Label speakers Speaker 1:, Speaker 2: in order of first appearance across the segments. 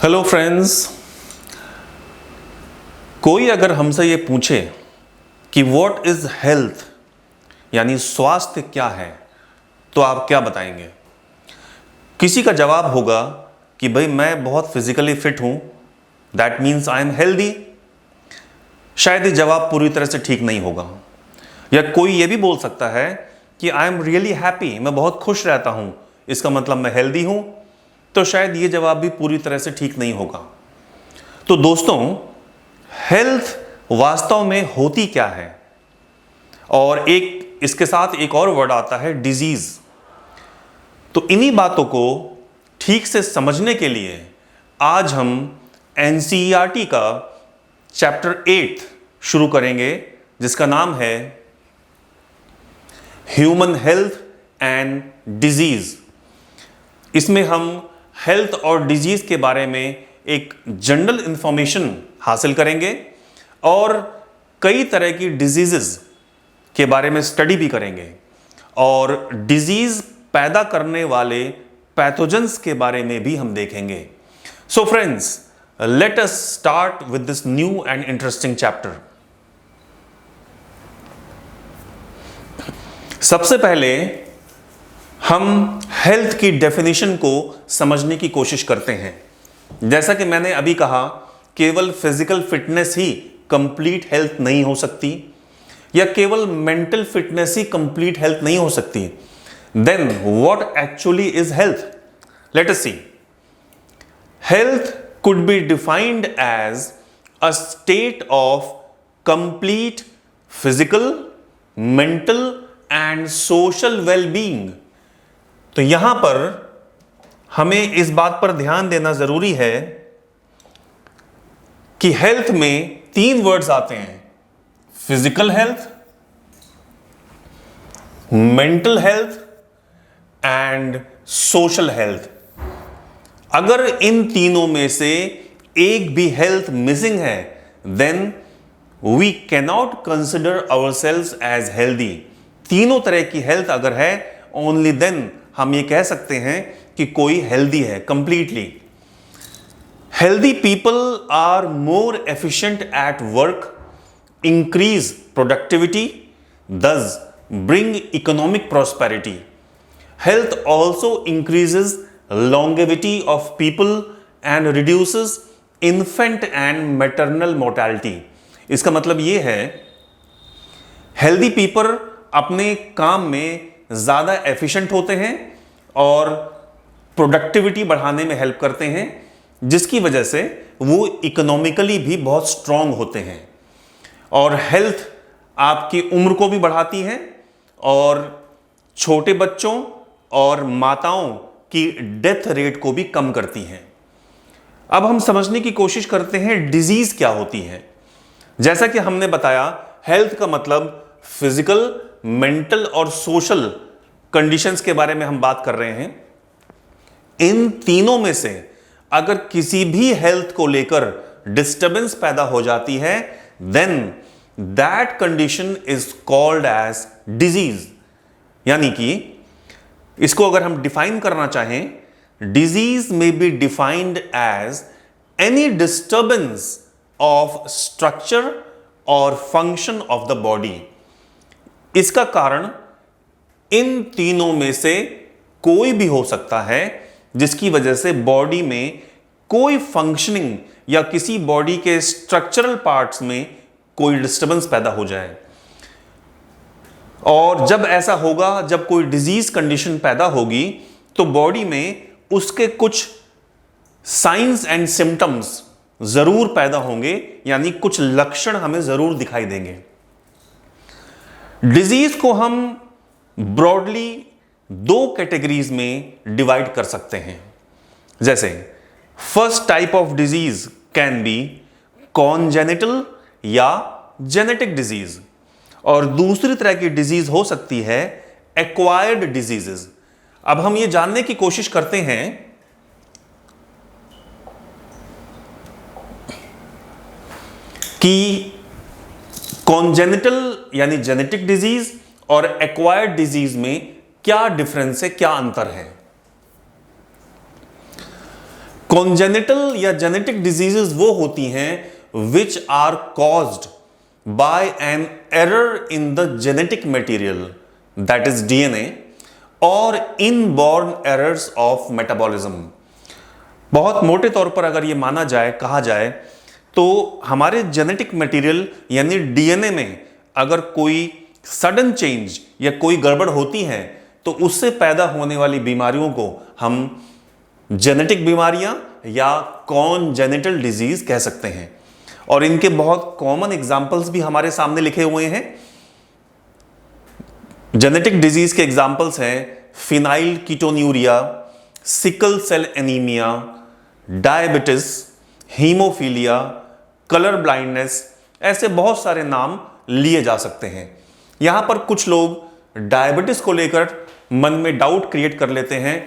Speaker 1: Hello friends. कोई अगर हमसे ये पूछे कि व्हाट इज हेल्थ यानी स्वास्थ्य क्या है, तो आप क्या बताएंगे? किसी का जवाब होगा कि भाई मैं बहुत फिजिकली फिट हूं, that means I am healthy. शायद ये जवाब पूरी तरह से ठीक नहीं होगा। या कोई ये भी बोल सकता है कि आई एम रियली हैप्पी, मैं बहुत खुश रहता हूं, इसका मतलब मैं हेल्दी हूं। तो शायद ये जवाब भी पूरी तरह से ठीक नहीं होगा। तो दोस्तों, हेल्थ वास्तव में होती क्या है? और एक इसके साथ एक और वर्ड आता है डिजीज। तो इन्हीं बातों को ठीक से समझने के लिए आज हम एनसीईआरटी का चैप्टर 8 शुरू करेंगे, जिसका नाम है ह्यूमन हेल्थ एंड डिजीज। इसमें हम हेल्थ और डिजीज के बारे में एक जनरल इंफॉर्मेशन हासिल करेंगे और कई तरह की डिजीजेस के बारे में स्टडी भी करेंगे और डिजीज पैदा करने वाले पैथोजेंस के बारे में भी हम देखेंगे। So friends, let us start with this new and interesting chapter. सबसे पहले हम हेल्थ की डेफिनेशन को समझने की कोशिश करते हैं। जैसा कि मैंने अभी कहा, केवल फिजिकल फिटनेस ही कंप्लीट हेल्थ नहीं हो सकती, या केवल मेंटल फिटनेस ही कंप्लीट हेल्थ नहीं हो सकती। Then what actually is health? Let us see. Health could be defined as a state of complete physical, mental and social wellbeing. तो यहां पर हमें इस बात पर ध्यान देना जरूरी है कि हेल्थ में 3 वर्ड्स आते हैं: physical health, mental health and social health. अगर इन तीनों में से एक भी हेल्थ मिसिंग है, then we cannot consider ourselves as healthy. तीनों तरह की हेल्थ अगर है, ओनली देन हम ये कह सकते हैं कि कोई हेल्दी है completely. Healthy people are more efficient at work, increase productivity, thus bring economic prosperity. Health also increases longevity of people and reduces infant and maternal mortality। इसका मतलब यह है, हेल्दी पीपल अपने काम में ज़्यादा एफिशिएंट होते हैं और प्रोडक्टिविटी बढ़ाने में हेल्प करते हैं, जिसकी वजह से वो इकोनॉमिकली भी बहुत स्ट्रांग होते हैं। और हेल्थ आपकी उम्र को भी बढ़ाती है और छोटे बच्चों और माताओं की डेथ रेट को भी कम करती है। अब हम समझने की कोशिश करते हैं डिजीज क्या होती है। जैसा कि हमने बताया, हेल्थ का मतलब फिजिकल, मेंटल और सोशल कंडीशंस के बारे में हम बात कर रहे हैं। इन तीनों में से अगर किसी भी हेल्थ को लेकर डिस्टरबेंस पैदा हो जाती है, then that condition is called as disease. यानी कि इसको अगर हम डिफाइन करना चाहें, डिजीज में be defined as any disturbance of structure और फंक्शन ऑफ द बॉडी। इसका कारण इन तीनों में से कोई भी हो सकता है, जिसकी वजह से बॉडी में कोई फंक्शनिंग या किसी बॉडी के स्ट्रक्चरल पार्ट्स में कोई डिस्टर्बेंस पैदा हो जाए। और जब ऐसा होगा, जब कोई डिजीज कंडीशन पैदा होगी, तो बॉडी में उसके कुछ साइंस एंड सिम्टम्स जरूर पैदा होंगे, यानी कुछ लक्षण हमें जरूर दिखाई देंगे। डिजीज को हम ब्रॉडली 2 कैटेगरीज में डिवाइड कर सकते हैं। जैसे first type of disease can be congenital या जेनेटिक डिजीज, और दूसरी तरह की डिजीज हो सकती है एक्वायर्ड डिजीजेस। अब हम ये जानने की कोशिश करते हैं कि कॉन्जेनिटल यानी जेनेटिक डिजीज और एक्वायर्ड डिजीज में क्या डिफरेंस है, क्या अंतर है। कॉन्जेनिटल या जेनेटिक डिजीजेस वो होती हैं which are caused by an error in the genetic material, that is DNA, और इनबॉर्न एरर्स ऑफ मेटाबॉलिज्म। बहुत मोटे तौर पर अगर ये माना जाए, कहा जाए, तो हमारे जेनेटिक मटेरियल यानी डीएनए में अगर कोई सडन चेंज या कोई गड़बड़ होती है तो उससे पैदा होने वाली बीमारियों को हम जेनेटिक बीमारियां या कॉन्जेनिटल डिजीज कह सकते हैं। और इनके बहुत कॉमन एग्जाम्पल्स भी हमारे सामने लिखे हुए हैं। जेनेटिक डिजीज के एग्जाम्पल्स हैं phenylketonuria, sickle cell anaemia, diabetes, haemophilia, colour blindness, ऐसे बहुत सारे नाम लिए जा सकते हैं। यहां पर कुछ लोग डायबिटिस को लेकर मन में डाउट क्रिएट कर लेते हैं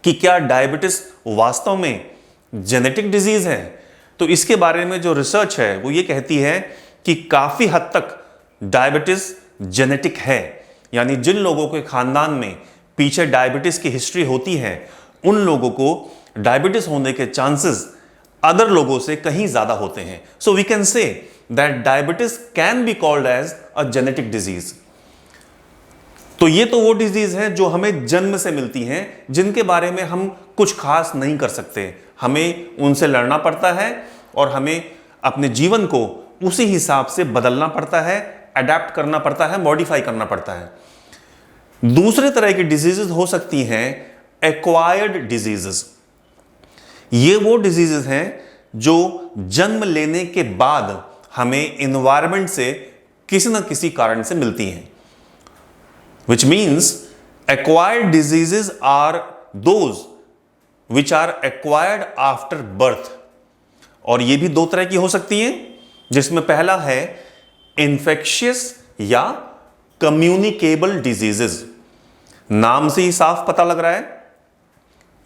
Speaker 1: कि क्या डायबिटिस वास्तव में जेनेटिक डिजीज है। तो इसके बारे में जो रिसर्च है वो ये कहती है कि काफी हद तक डायबिटिस जेनेटिक है, यानी जिन लोगों के खानदान में पीछे डायबिटिस की हिस्ट्री होती है उन लोगों को डायबिटिस होने के चांसेस अदर लोगों से कहीं ज्यादा होते हैं। So we can say that diabetes can be called as a genetic disease. तो ये तो वो डिजीज है जो हमें जन्म से मिलती हैं, जिनके बारे में हम कुछ खास नहीं कर सकते। हमें उनसे लड़ना पड़ता है और हमें अपने जीवन को उसी हिसाब से बदलना पड़ता है, अडेप्ट करना पड़ता है, मॉडिफाई करना पड़ता है। दूसरे तरह की डिजीजेस हो सकती हैं एक्वायर्ड डिजीजेस। ये वो डिजीजेस हैं जो जन्म लेने के बाद हमें एनवायरनमेंट से किसी न किसी कारण से मिलती हैं। Which means acquired diseases are those which are acquired after birth। और ये भी दो तरह की हो सकती हैं, जिसमें पहला है infectious या communicable diseases। नाम से ही साफ पता लग रहा है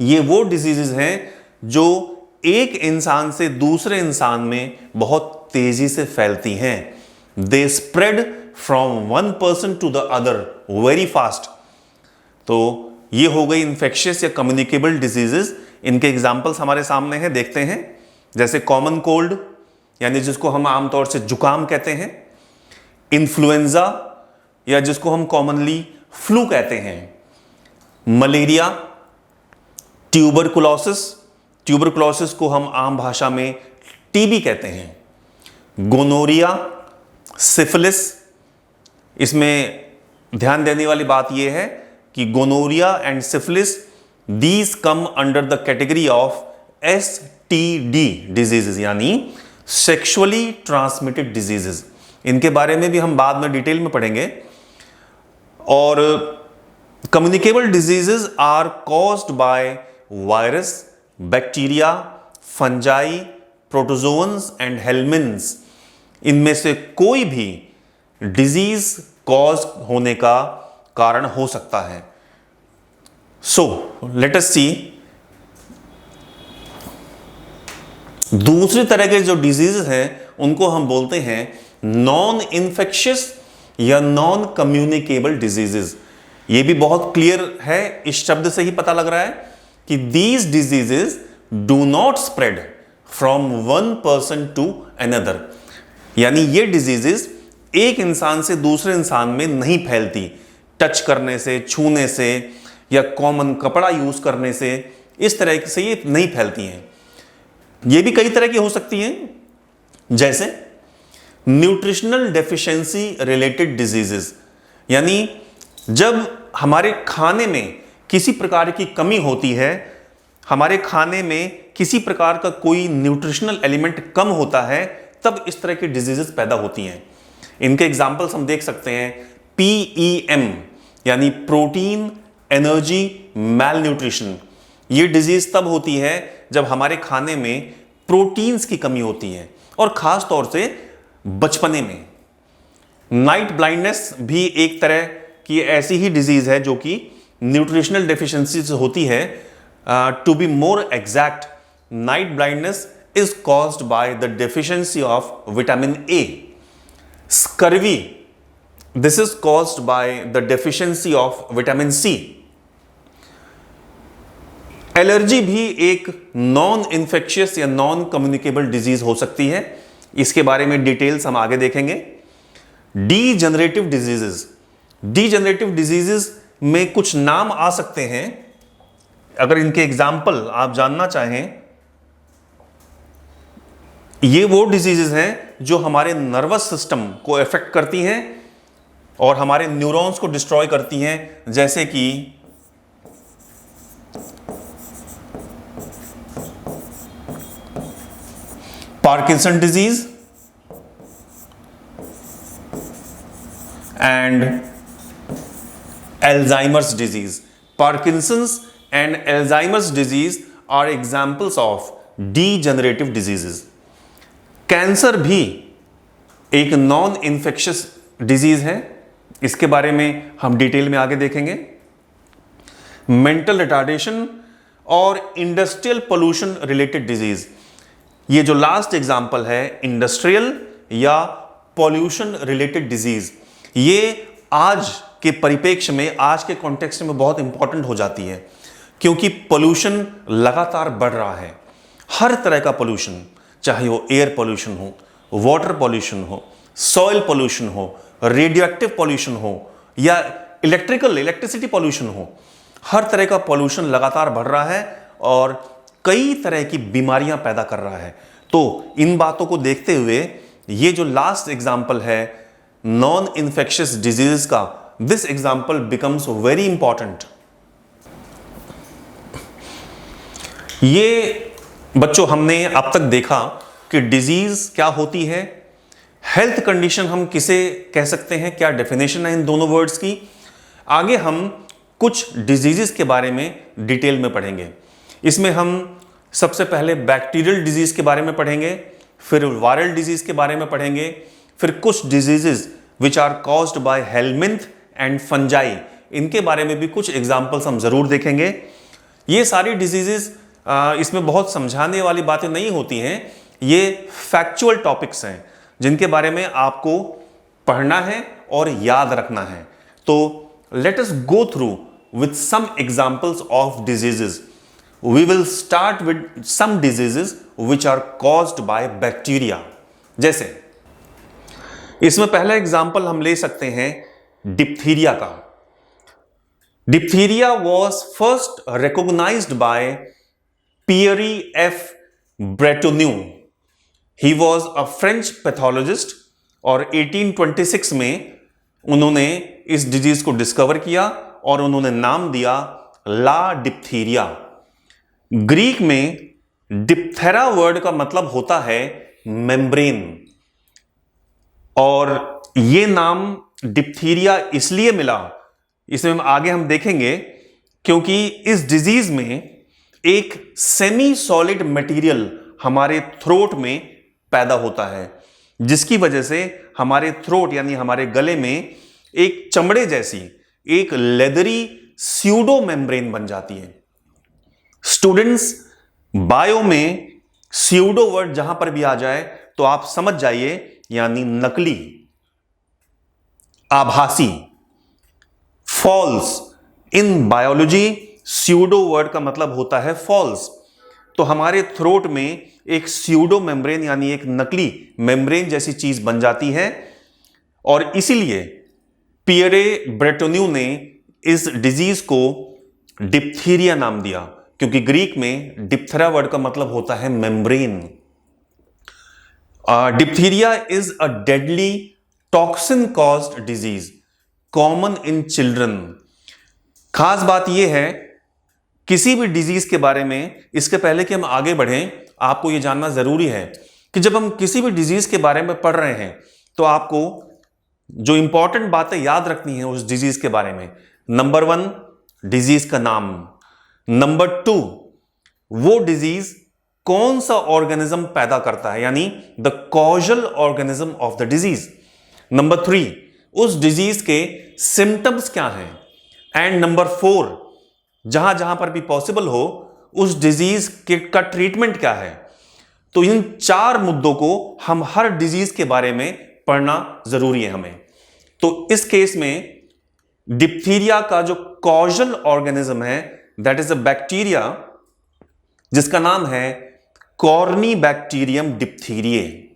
Speaker 1: ये वो डिजीजेस हैं जो एक इंसान से दूसरे इंसान में बहुत तेजी से फैलती हैं। They spread from one person to the other very fast। तो ये हो गई इंफेक्शियस या कम्युनिकेबल डिजीजेस। इनके एग्जांपल्स हमारे सामने हैं, देखते हैं। जैसे कॉमन कोल्ड यानी जिसको हम आमतौर से जुकाम कहते हैं, इन्फ्लुएंजा या जिसको हम कॉमनली फ्लू कहते हैं, मलेरिया, ट्यूबरकुलोसिस, ट्यूबरकुलोसिस को हम आम भाषा में टीबी कहते हैं, गोनोरिया, सिफिलिस। इसमें ध्यान देने वाली बात यह है कि gonorrhoea and syphilis these come under the category of STD diseases यानी सेक्सुअली ट्रांसमिटेड डिजीजेस। इनके बारे में भी हम बाद में डिटेल में पढ़ेंगे। और communicable diseases are caused by virus, bacteria, fungi, protozoans and helminths. इनमें से कोई भी डिजीज कॉज होने का कारण हो सकता है। सो लेट अस सी दूसरी तरह के जो डिजीजेस हैं उनको हम बोलते हैं नॉन इन्फेक्शियस या नॉन कम्युनिकेबल डिजीजेस। ये भी बहुत क्लियर है, इस शब्द से ही पता लग रहा है कि these diseases do not spread from one person to another. यानी ये डिजीजेस एक इंसान से दूसरे इंसान में नहीं फैलती, टच करने से, छूने से या कॉमन कपड़ा यूज करने से, इस तरह से ये नहीं फैलती हैं। ये भी कई तरह की हो सकती हैं, जैसे न्यूट्रिशनल डेफिशिएंसी रिलेटेड डिजीजेस। यानी जब हमारे खाने में किसी प्रकार की कमी होती है, हमारे खाने में किसी प्रकार का कोई न्यूट्रिशनल एलिमेंट कम होता है, तब इस तरह की डिजीजेस पैदा होती हैं। इनके एग्जाम्पल्स हम देख सकते हैं PEM यानी प्रोटीन एनर्जी मैल न्यूट्रिशन। ये डिजीज तब होती है जब हमारे खाने में प्रोटीन्स की कमी होती है, और खास तौर से बचपने में। नाइट ब्लाइंडनेस भी एक तरह की ऐसी ही डिजीज है जो कि न्यूट्रिशनल डेफिशिएंसी से होती है। To be more exact, night blindness is caused by the deficiency of vitamin A. Scurvy, this is caused by the deficiency of vitamin C. Allergy भी एक नॉन इन्फेक्शियस या नॉन कम्युनिकेबल डिजीज हो सकती है। इसके बारे में डिटेल्स हम आगे देखेंगे। डीजनरेटिव डिजीजेस, डीजनरेटिव डिजीजेस में कुछ नाम आ सकते हैं, अगर इनके एग्जाम्पल आप जानना चाहें। ये वो डिजीजेस हैं जो हमारे नर्वस सिस्टम को इफेक्ट करती हैं और हमारे न्यूरॉन्स को डिस्ट्रॉय करती हैं, जैसे कि Parkinson disease and Alzheimer's disease. Parkinson's and Alzheimer's disease are examples of degenerative diseases. Cancer भी एक नॉन इन्फेक्शियस डिजीज है, इसके बारे में हम डिटेल में आगे देखेंगे। मेंटल रिटार्डेशन और इंडस्ट्रियल पोल्यूशन रिलेटेड डिजीज, ये जो लास्ट एग्जांपल है इंडस्ट्रियल या पोल्यूशन रिलेटेड डिजीज, ये आज के परिप्रेक्ष्य में, आज के कॉन्टेक्स्ट में बहुत इंपॉर्टेंट हो जाती है, क्योंकि पोल्यूशन लगातार बढ़ रहा है। हर तरह का पोल्यूशन, चाहे वो एयर पोल्यूशन हो, वाटर पोल्यूशन हो, सॉइल पोल्यूशन हो, रेडियोएक्टिव पोल्यूशन हो या इलेक्ट्रिसिटी पोल्यूशन हो, हर तरह का पोल्यूशन लगातार बढ़ रहा है और कई तरह की बीमारियां पैदा कर रहा है। तो इन बातों को देखते हुए ये जो लास्ट एग्जाम्पल है नॉन इन्फेक्शियस डिजीज का, this example becomes very important. ये बच्चों हमने अब तक देखा कि डिजीज क्या होती है, हेल्थ कंडीशन हम किसे कह सकते हैं, क्या डेफिनेशन है इन दोनों वर्ड्स की। आगे हम कुछ डिजीजेस के बारे में डिटेल में पढ़ेंगे। इसमें हम सबसे पहले बैक्टीरियल डिजीज के बारे में पढ़ेंगे, फिर वायरल डिजीज के बारे में पढ़ेंगे, फिर कुछ diseases which are caused by helminth and fungi, इनके बारे में भी कुछ एग्जाम्पल्स हम जरूर देखेंगे। ये सारी डिजीजेस इसमें बहुत समझाने वाली बातें नहीं होती हैं, ये फैक्चुअल टॉपिक्स हैं जिनके बारे में आपको पढ़ना है और याद रखना है। तो let us go through with some examples of diseases. We will start with some diseases which are caused by bacteria. जैसे इसमें पहला एग्जाम्पल हम ले सकते हैं डिप्थीरिया का। Diphtheria was first recognized by Pierre F Bretonneau. He was a French pathologist और 1826 में उन्होंने इस डिजीज को डिस्कवर किया और उन्होंने नाम दिया ला डिप्थीरिया। ग्रीक में डिप्थेरा वर्ड का मतलब होता है मेम्ब्रेन, और यह नाम डिप्थीरिया इसलिए मिला, इसमें आगे हम देखेंगे, क्योंकि इस डिजीज में एक सेमी सॉलिड मटेरियल हमारे थ्रोट में पैदा होता है, जिसकी वजह से हमारे थ्रोट यानी हमारे गले में एक चमड़े जैसी एक लेदरी स्यूडो मेम्ब्रेन बन जाती है। स्टूडेंट्स, बायो में स्यूडो वर्ड जहां पर भी आ जाए तो आप समझ जाइए, यानी नकली, आभासी, false. In biology pseudo word का मतलब होता है फॉल्स। तो हमारे थ्रोट में एक स्यूडो मेम्ब्रेन यानी एक नकली मेम्ब्रेन जैसी चीज बन जाती है, और इसीलिए पियरे ब्रेटोन्यू ने इस डिजीज को डिप्थीरिया नाम दिया, क्योंकि ग्रीक में डिप्थेरा वर्ड का मतलब होता है membrane. Diphtheria is a deadly toxin caused disease common in children. खास बात यह है, किसी भी डिजीज के बारे में, इसके पहले कि हम आगे बढ़ें, आपको यह जानना जरूरी है कि जब हम किसी भी डिजीज के बारे में पढ़ रहे हैं तो आपको जो इंपॉर्टेंट बातें याद रखनी है उस डिजीज के बारे में। नंबर 1, डिजीज का नाम। नंबर 2, वो डिजीज कौन सा ऑर्गेनिज्म पैदा करता है, यानी the causal organism of the disease. Number 3, उस डिजीज के सिम्टम्स क्या हैं। एंड नंबर 4, जहां जहां पर भी पॉसिबल हो उस डिजीज का ट्रीटमेंट क्या है। तो इन 4 मुद्दों को हम हर डिजीज के बारे में पढ़ना जरूरी है हमें। तो इस केस में डिप्थीरिया का जो कॉजल ऑर्गेनिज्म है, दैट इज अ बैक्टीरिया जिसका नाम है कॉर्नीबैक्टीरियम डिप्थीरिये।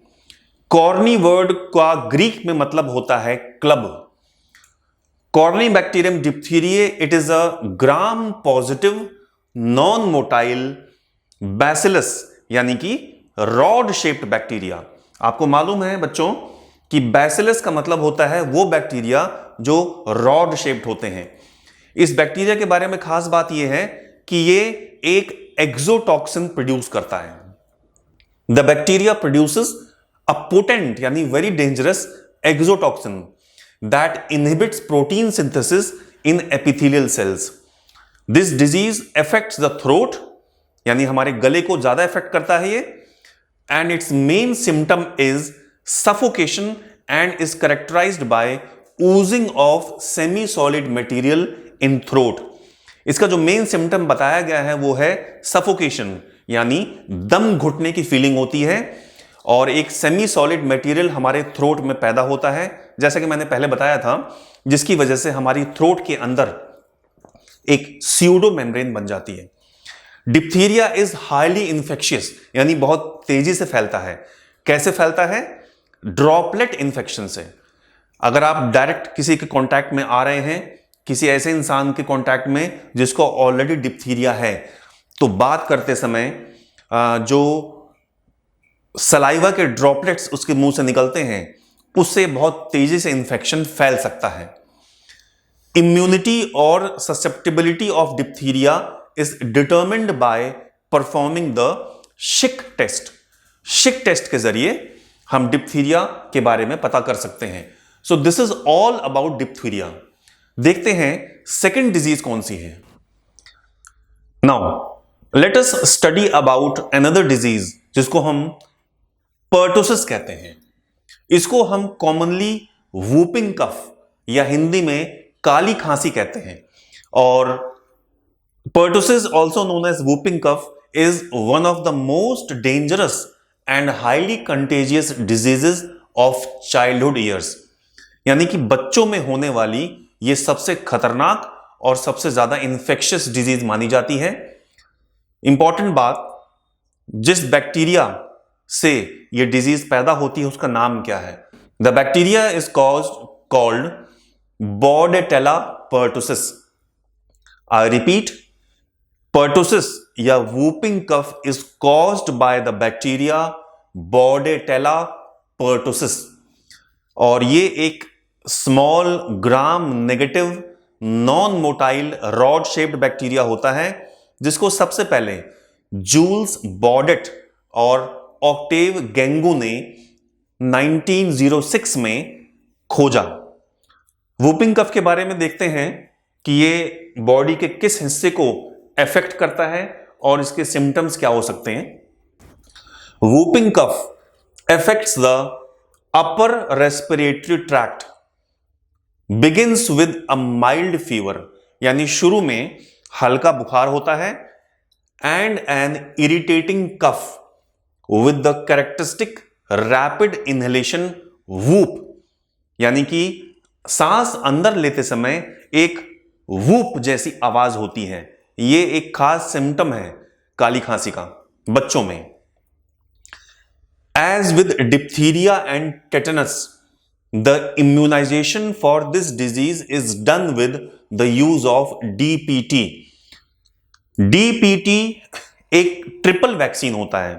Speaker 1: कॉर्नी वर्ड का ग्रीक में मतलब होता है club. Corynebacterium diphtheriae, it is a gram positive non motile bacillus, यानी कि रॉड शेप्ड बैक्टीरिया। आपको मालूम है बच्चों कि बैसिलस का मतलब होता है वो बैक्टीरिया जो रॉड शेप्ड होते हैं। इस बैक्टीरिया के बारे में खास बात यह है कि ये एक एक्सोटॉक्सिन प्रोड्यूस करता है। The bacteria produces a potent यानी very dangerous exotoxin that inhibits protein synthesis in epithelial cells. This disease affects the throat, यानी हमारे गले को ज्यादा इफेक्ट करता है ये, and its main symptom is suffocation and is characterized by oozing of semi solid material in throat. इसका जो मेन सिम्टम बताया गया है वो है सफोकेशन, यानी दम घुटने की फीलिंग होती है और एक सेमी सॉलिड मटेरियल हमारे थ्रोट में पैदा होता है, जैसा कि मैंने पहले बताया था, जिसकी वजह से हमारी थ्रोट के अंदर एक स्यूडो मेम्ब्रेन बन जाती है। डिप्थीरिया इज हाईली इन्फेक्शियस, यानी बहुत तेजी से फैलता है। कैसे फैलता है? ड्रॉपलेट इन्फेक्शन से। अगर आप डायरेक्ट किसी के कांटेक्ट में आ रहे हैं, किसी ऐसे इंसान के कांटेक्ट में जिसको ऑलरेडी डिप्थीरिया है, तो बात करते समय जो सलाइवा के ड्रॉपलेट्स उसके मुंह से निकलते हैं, उससे बहुत तेजी से इन्फेक्शन फैल सकता है। इम्यूनिटी और susceptibility of diphtheria is determined by performing the शिक टेस्ट। शिक टेस्ट के जरिए हम डिप्थीरिया के बारे में पता कर सकते हैं। So this is all about diphtheria. देखते हैं सेकेंड डिजीज कौन सी है। Now let us study about another disease जिसको हम पर्टुसिस कहते हैं। इसको हम कॉमनली वूपिंग कफ या हिंदी में काली खांसी कहते हैं। और pertussis, also known as whooping cough, is one of the most dangerous and highly contagious diseases of childhood years। यानी कि बच्चों में होने वाली यह सबसे खतरनाक और सबसे ज्यादा इंफेक्शियस डिजीज मानी जाती है। इंपॉर्टेंट बात, जिस बैक्टीरिया से यह डिजीज पैदा होती है उसका नाम क्या है? The bacteria is called Bordetella pertussis। I repeat, pertussis या whooping cough is caused by the bacteria Bordetella pertussis। और ये एक small gram negative non motile rod shaped bacteria होता है, जिसको सबसे पहले जूल्स बॉर्डेट और ऑक्टेव गेंगू ने 1906 में खोजा। वूपिंग कफ के बारे में देखते हैं कि ये बॉडी के किस हिस्से को अफेक्ट करता है और इसके सिम्टम्स क्या हो सकते हैं। Whooping cough affects the upper respiratory tract, begins with a mild fever, यानी शुरू में हल्का बुखार होता है, and an irritating cough with the characteristic rapid inhalation whoop, यानी कि सांस अंदर लेते समय एक वूप जैसी आवाज होती है। यह एक खास सिम्टम है काली खांसी का बच्चों में। As with diphtheria and tetanus, the immunisation for this disease is done with the use of DPT. DPT एक ट्रिपल वैक्सीन होता है।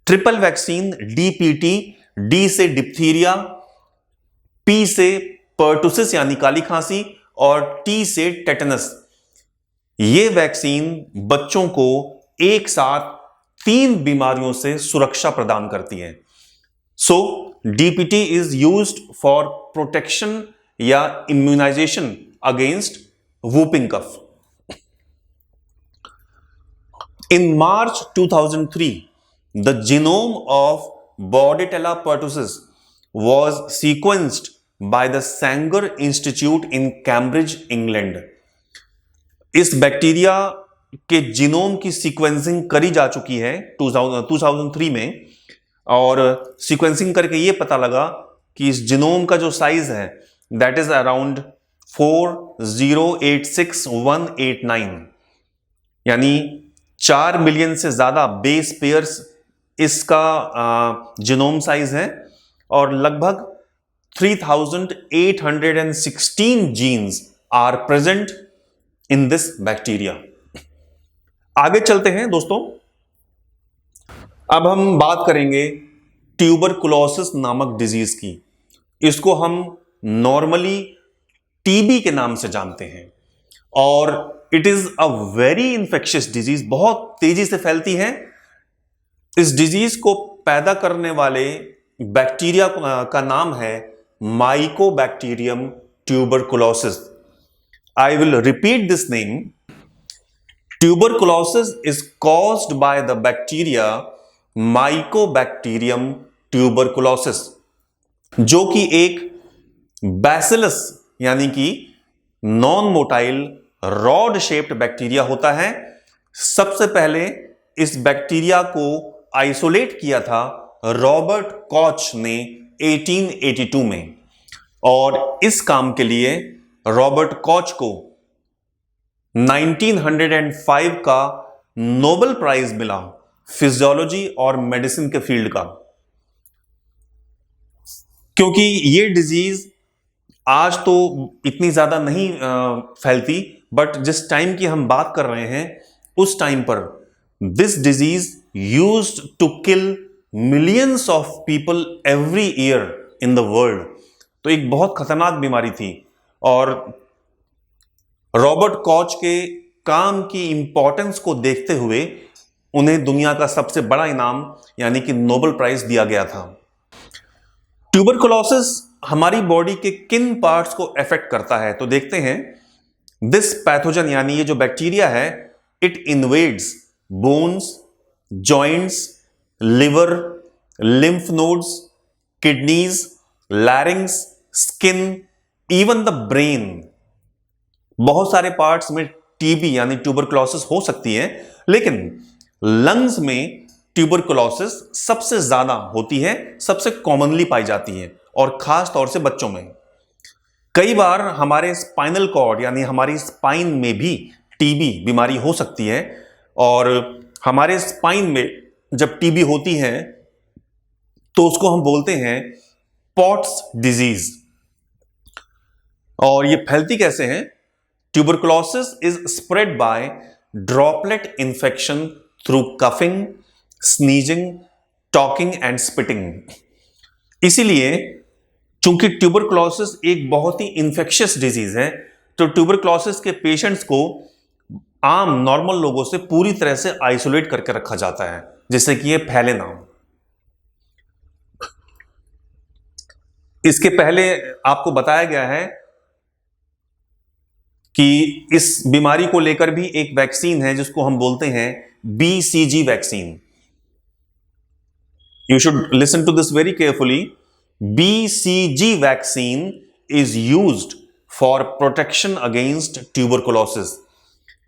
Speaker 1: ट्रिपल वैक्सीन डीपीटी, डी से डिप्थीरिया, पी से पर्टुसिस यानी काली खांसी और टी से टेटनस। ये वैक्सीन बच्चों को एक साथ 3 बीमारियों से सुरक्षा प्रदान करती है। So DPT is used for protection या immunization against whooping cough. In March 2003, the genome of Bordetella pertussis was sequenced by the Sanger Institute in Cambridge, England। इस बैक्टीरिया के जीनोम की सीक्वेंसिंग करी जा चुकी है 2003 में, और सीक्वेंसिंग करके ये पता लगा कि इस जीनोम का जो साइज है दैट इज अराउंड 4086,189, यानी 4 मिलियन से ज्यादा बेस पेयर्स इसका जीनोम साइज है और लगभग 3816 genes are present in this bacteria. आगे चलते हैं दोस्तों, अब हम बात करेंगे ट्यूबरकुलोसिस नामक डिजीज की। इसको हम नॉर्मली टीबी के नाम से जानते हैं और it is a very infectious disease, बहुत तेजी से फैलती है। इस डिजीज को पैदा करने वाले बैक्टीरिया का नाम है Mycobacterium tuberculosis. I will repeat this name. Tuberculosis is caused by the bacteria Mycobacterium tuberculosis, जो कि एक बैसिलस यानी कि non motile rod shaped bacteria होता है। सबसे पहले इस बैक्टीरिया को आइसोलेट किया था रॉबर्ट कॉच ने 1882 में और इस काम के लिए रॉबर्ट कॉच को 1905 का नोबेल प्राइज मिला फिजियोलॉजी और मेडिसिन के फील्ड का, क्योंकि ये डिजीज आज तो इतनी ज्यादा नहीं फैलती, बट जिस टाइम की हम बात कर रहे हैं उस टाइम पर this disease used to kill millions of people every year in the world. तो एक बहुत खतरनाक बीमारी थी और रॉबर्ट कॉच के काम की इंपॉर्टेंस को देखते हुए उन्हें दुनिया का सबसे बड़ा इनाम यानी कि नोबेल प्राइज दिया गया था। ट्यूबरकुलोसिस हमारी बॉडी के किन पार्ट्स को अफेक्ट करता है, तो देखते हैं। दिस पैथोजन यानी ये जो बैक्टीरिया है, it invades bones, joints, liver, lymph nodes, kidneys, लैरिंग्स, skin, even the brain. बहुत सारे पार्ट्स में टीबी यानी ट्यूबरकुलोसिस हो सकती है, लेकिन लंग्स में ट्यूबरकुलोसिस सबसे ज्यादा होती है, सबसे कॉमनली पाई जाती है और खास तौर से बच्चों में। कई बार हमारे स्पाइनल कॉर्ड यानी हमारी स्पाइन में भी टीबी बीमारी हो सकती है और हमारे स्पाइन में जब टीबी होती है तो उसको हम बोलते हैं पॉट्स डिजीज। और ये फैलती कैसे है? Tuberculosis is spread by droplet infection through coughing, sneezing, talking and spitting. इसीलिए चूंकि ट्यूबरकुलोसिस एक बहुत ही इंफेक्शियस डिजीज है, तो ट्यूबरकुलोसिस के पेशेंट्स को आम नॉर्मल लोगों से पूरी तरह से आइसोलेट करके रखा जाता है, जिससे कि ये फैले ना। इसके पहले आपको बताया गया है कि इस बीमारी को लेकर भी एक वैक्सीन है जिसको हम बोलते हैं BCG vaccine. You should listen to this very carefully. BCG vaccine is used for protection against tuberculosis.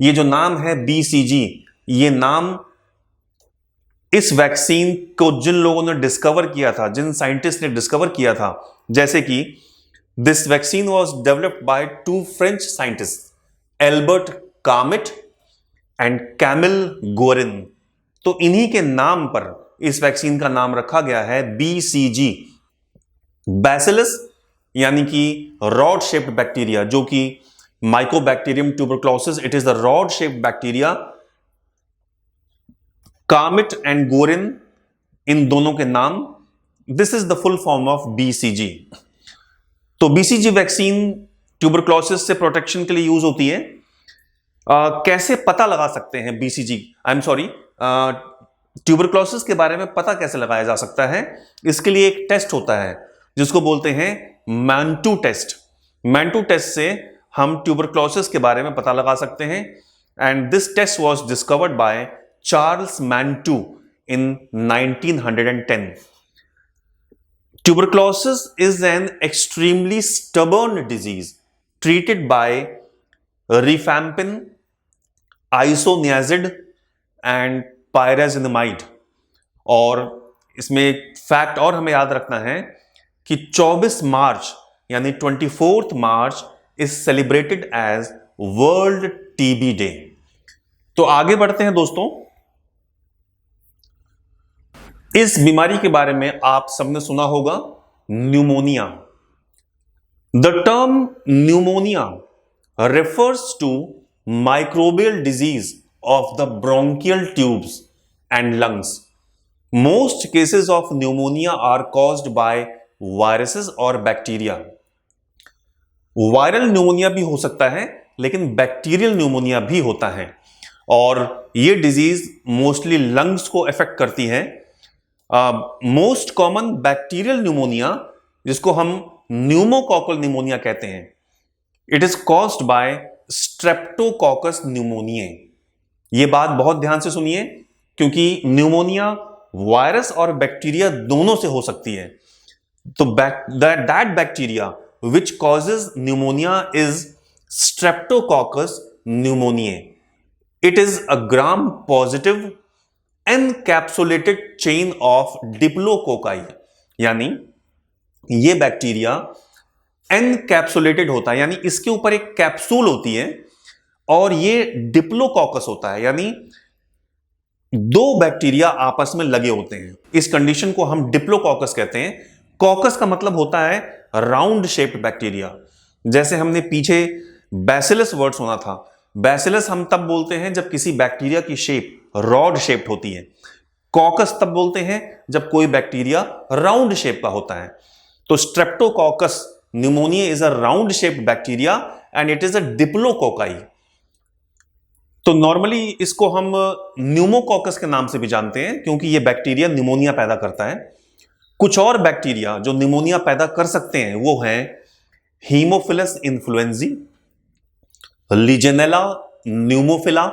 Speaker 1: ये जो नाम है BCG, ये नाम इस वैक्सीन को जिन लोगों ने डिस्कवर किया था, जिन साइंटिस्ट ने डिस्कवर किया था, जैसे कि this vaccine was developed by 2 French scientist, Albert Calmette and Camille Guerin. तो इन्हीं के नाम पर इस वैक्सीन का नाम रखा गया है BCG, बैसिलस यानी कि रॉड शेप्ड बैक्टीरिया, जो कि mycobacterium tuberculosis, it is the rod shaped bacteria. Calmette and Guerin, इन दोनों के नाम, this is the full form of BCG। तो BCG वैक्सीन ट्यूबरकुलोसिस से प्रोटेक्शन के लिए यूज होती है। कैसे पता लगा सकते हैं BCG, I am sorry, tuberculosis के बारे में पता कैसे लगाया जा सकता है? इसके लिए एक टेस्ट होता है जिसको बोलते हैं मैंटू टेस्ट। मैंटू टेस्ट से हम ट्यूबरकुलोसिस के बारे में पता लगा सकते हैं and this test was discovered by Charles Mantoux in 1910। Tuberculosis is an extremely stubborn disease treated by rifampin, isoniazid and pyrazinamide। और इसमें एक फैक्ट और हमें याद रखना है कि 24 मार्च यानी 24 March is celebrated as World TB Day. तो आगे बढ़ते हैं दोस्तों। इस बीमारी के बारे में आप सबने सुना होगा, pneumonia. The term pneumonia refers to microbial disease of the bronchial tubes and lungs. Most cases of pneumonia are caused by viruses or bacteria. Viral pneumonia भी हो सकता है, लेकिन बैक्टीरियल न्यूमोनिया भी होता है, और ये डिजीज मोस्टली लंग्स को अफेक्ट करती है। मोस्ट कॉमन बैक्टीरियल न्यूमोनिया, जिसको हम न्यूमोकॉकल न्यूमोनिया कहते हैं, it is caused by streptococcus pneumonia. यह बात बहुत ध्यान से सुनिए, क्योंकि न्यूमोनिया वायरस और बैक्टीरिया दोनों से हो सकती है। तो that bacteria which causes pneumonia is Streptococcus pneumoniae. It is a gram-positive encapsulated chain of diplococci, यानी ये बैक्टीरिया एनकैप्सुलेटेड होता है, यानी इसके ऊपर एक कैप्सूल होती है, और ये डिप्लोकॉकस होता है, यानी दो बैक्टीरिया आपस में लगे होते हैं। इस कंडीशन को हम डिप्लोकॉकस कहते हैं। कॉकस का मतलब होता है राउंड शेप्ड बैक्टीरिया। जैसे हमने पीछे बैसिलस वर्ड सुना था, बैसिलस हम तब बोलते हैं जब किसी बैक्टीरिया की शेप रॉड शेप्ड होती है, कॉकस तब बोलते हैं जब कोई बैक्टीरिया राउंड शेप का होता है। तो streptococcus pneumonia is a round shaped bacteria and it is a diplococci. तो नॉर्मली इसको हम न्यूमोकॉकस के नाम से भी जानते हैं, क्योंकि यह बैक्टीरिया न्यूमोनिया पैदा करता है। कुछ और बैक्टीरिया जो निमोनिया पैदा कर सकते हैं वो हैं हीमोफिलस इन्फ्लुएंजी, लीजेनेला न्यूमोफिला,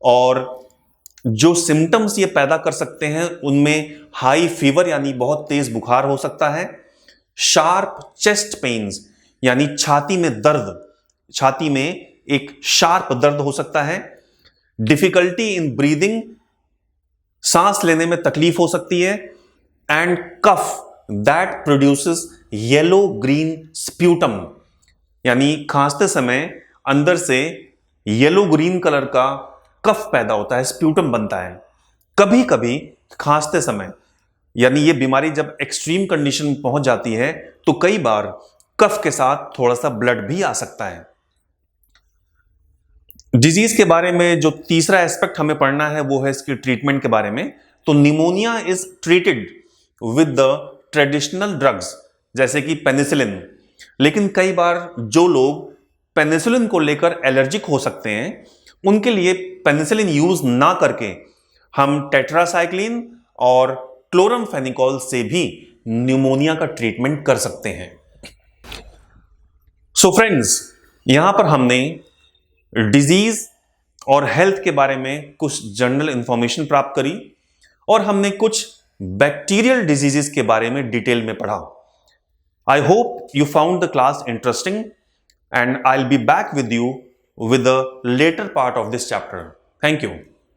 Speaker 1: और जो सिम्टम्स ये पैदा कर सकते हैं उनमें हाई फीवर यानी बहुत तेज बुखार हो सकता है, शार्प चेस्ट पेन्स यानी छाती में दर्द, छाती में एक शार्प दर्द हो सकता है, डिफिकल्टी इन ब्रीदिंग, सांस लेने में तकलीफ हो सकती है, and cough that produces yellow green sputum, यानी खांसते समय अंदर से येलो ग्रीन कलर का कफ पैदा होता है, स्प्यूटम बनता है कभी कभी खांसते समय। यानी ये बीमारी जब एक्सट्रीम कंडीशन में पहुंच जाती है तो कई बार कफ के साथ थोड़ा सा ब्लड भी आ सकता है। डिजीज के बारे में जो तीसरा एस्पेक्ट हमें पढ़ना है वो है इसकी ट्रीटमेंट के बारे में। तो pneumonia is treated with the traditional drugs जैसे कि पेनिसिलिन, लेकिन कई बार जो लोग पेनिसिलिन को लेकर एलर्जिक हो सकते हैं उनके लिए पेनिसिलिन यूज ना करके हम टेट्रासाइक्लिन और क्लोरमफेनिकोल से भी न्यूमोनिया का ट्रीटमेंट कर सकते हैं। सो फ्रेंड्स, यहां पर हमने डिजीज और हेल्थ के बारे में कुछ जनरल इंफॉर्मेशन प्राप्त करी, और हमने कुछ बैक्टीरियल डिजीजेस के बारे में डिटेल में पढ़ा। I hope you found the class interesting and I will be back with you with the later part of this chapter. Thank you.